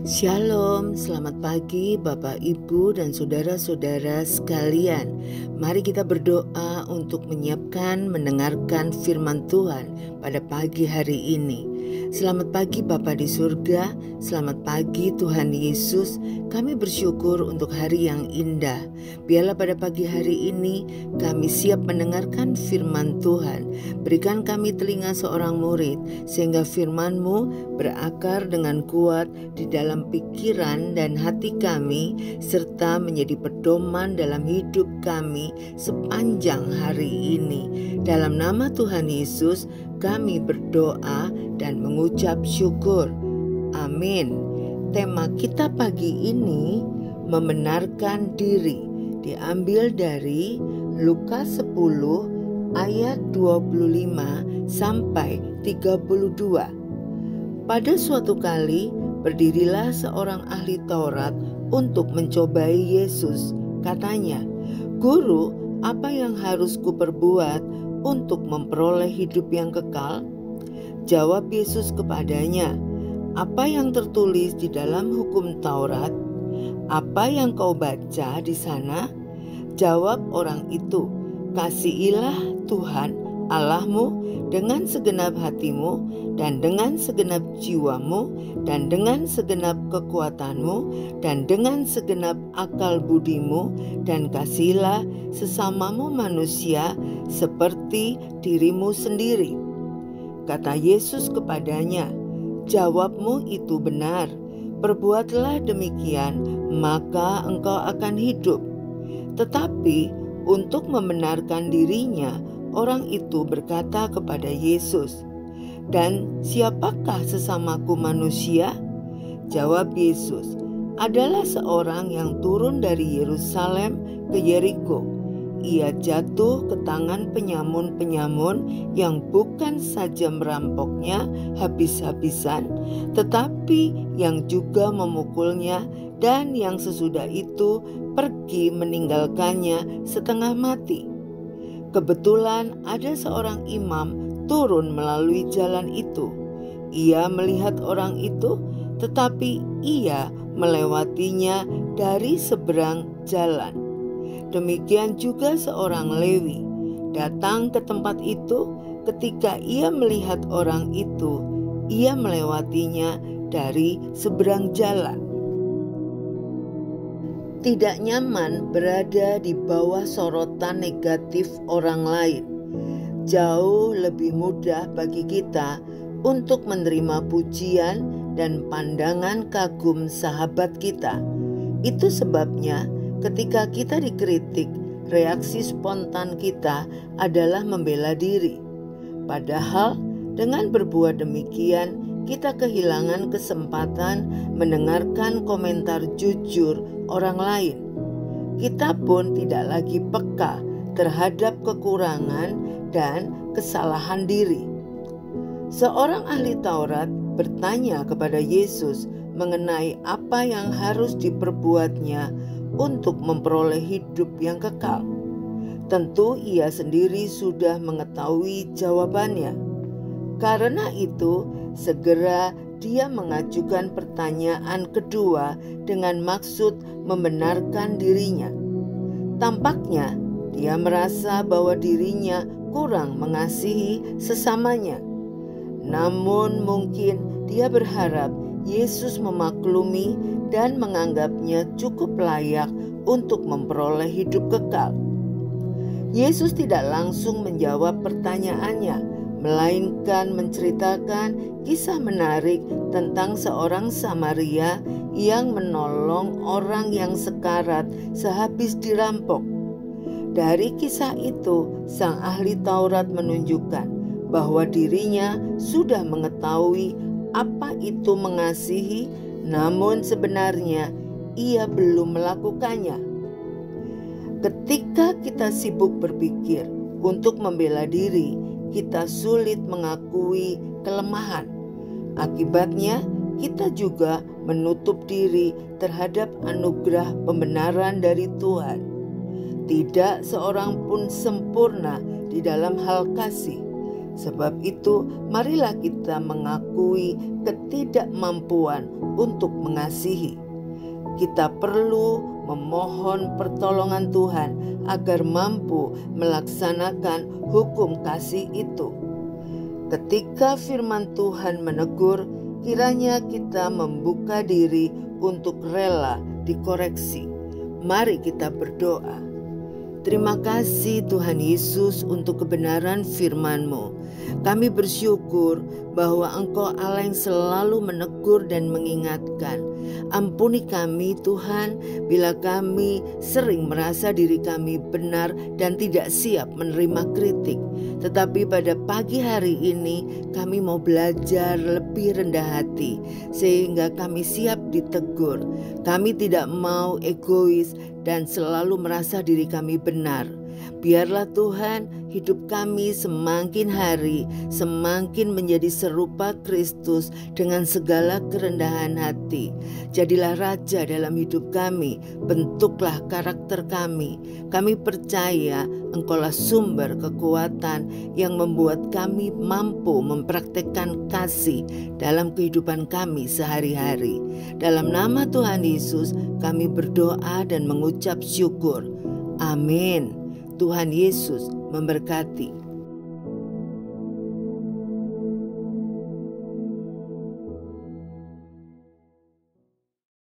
Shalom, selamat pagi Bapak, Ibu, dan saudara-saudara sekalian. Mari kita berdoa untuk menyiapkan mendengarkan firman Tuhan pada pagi hari ini. Selamat pagi Bapa di surga, selamat pagi Tuhan Yesus. Kami bersyukur untuk hari yang indah. Biarlah pada pagi hari ini kami siap mendengarkan firman Tuhan. Berikan kami telinga seorang murid, sehingga firman-Mu berakar dengan kuat di dalam pikiran dan hati kami, serta menjadi pedoman dalam hidup kami sepanjang hari ini. Dalam nama Tuhan Yesus kami berdoa dan mengucap syukur. Amin. Tema kita pagi ini membenarkan diri, diambil dari Lukas 10 ayat 25 sampai 32. Pada suatu kali berdirilah seorang ahli Taurat untuk mencobai Yesus. Katanya, "Guru, apa yang harus kuperbuat untuk memperoleh hidup yang kekal?" Jawab Yesus kepadanya, "Apa yang tertulis di dalam hukum Taurat? Apa yang kau baca di sana?" Jawab orang itu, "Kasihilah Tuhan Allahmu dengan segenap hatimu, dan dengan segenap jiwamu, dan dengan segenap kekuatanmu, dan dengan segenap akal budimu, dan kasihilah sesamamu manusia seperti dirimu sendiri." Kata Yesus kepadanya, "Jawabmu itu benar. Perbuatlah demikian, maka engkau akan hidup." Tetapi untuk membenarkan dirinya, orang itu berkata kepada Yesus, "Dan siapakah sesamaku manusia?" Jawab Yesus, "Adalah seorang yang turun dari Yerusalem ke Yeriko. Ia jatuh ke tangan penyamun-penyamun yang bukan saja merampoknya habis-habisan, tetapi yang juga memukulnya, dan yang sesudah itu pergi meninggalkannya setengah mati. Kebetulan ada seorang imam turun melalui jalan itu. Ia melihat orang itu, tetapi ia melewatinya dari seberang jalan. Demikian juga seorang Lewi datang ke tempat itu. Ketika ia melihat orang itu, ia melewatinya dari seberang jalan." Tidak nyaman berada di bawah sorotan negatif orang lain. Jauh lebih mudah bagi kita untuk menerima pujian dan pandangan kagum sahabat kita. Itu sebabnya ketika kita dikritik, reaksi spontan kita adalah membela diri. Padahal dengan berbuat demikian, kita kehilangan kesempatan mendengarkan komentar jujur orang lain. Kita pun tidak lagi peka terhadap kekurangan dan kesalahan diri. Seorang ahli Taurat bertanya kepada Yesus mengenai apa yang harus diperbuatnya untuk memperoleh hidup yang kekal. Tentu ia sendiri sudah mengetahui jawabannya. Karena itu, segera dia mengajukan pertanyaan kedua dengan maksud membenarkan dirinya. Tampaknya dia merasa bahwa dirinya kurang mengasihi sesamanya. Namun mungkin dia berharap Yesus memaklumi dan menganggapnya cukup layak untuk memperoleh hidup kekal. Yesus tidak langsung menjawab pertanyaannya, melainkan menceritakan kisah menarik tentang seorang Samaria yang menolong orang yang sekarat sehabis dirampok. Dari kisah itu, sang ahli Taurat menunjukkan bahwa dirinya sudah mengetahui apa itu mengasihi, namun sebenarnya ia belum melakukannya. Ketika kita sibuk berpikir untuk membela diri, kita sulit mengakui kelemahan. Akibatnya, kita juga menutup diri terhadap anugerah pembenaran dari Tuhan. Tidak seorang pun sempurna di dalam hal kasih. Sebab itu, marilah kita mengakui ketidakmampuan untuk mengasihi. Kita perlu memohon pertolongan Tuhan agar mampu melaksanakan hukum kasih itu. Ketika firman Tuhan menegur, kiranya kita membuka diri untuk rela dikoreksi. Mari kita berdoa. Terima kasih Tuhan Yesus untuk kebenaran firman-Mu. Kami bersyukur bahwa Engkau Allah yang selalu menegur dan mengingatkan. Ampuni kami Tuhan bila kami sering merasa diri kami benar dan tidak siap menerima kritik. Tetapi pada pagi hari ini kami mau belajar lebih rendah hati sehingga kami siap ditegur. Kami tidak mau egois dan selalu merasa diri kami benar. Biarlah Tuhan hidup kami semakin hari semakin menjadi serupa Kristus dengan segala kerendahan hati. Jadilah Raja dalam hidup kami, bentuklah karakter kami. Kami percaya Engkaulah sumber kekuatan yang membuat kami mampu mempraktekkan kasih dalam kehidupan kami sehari-hari. Dalam nama Tuhan Yesus kami berdoa dan mengucap syukur. Amin. Tuhan Yesus memberkati.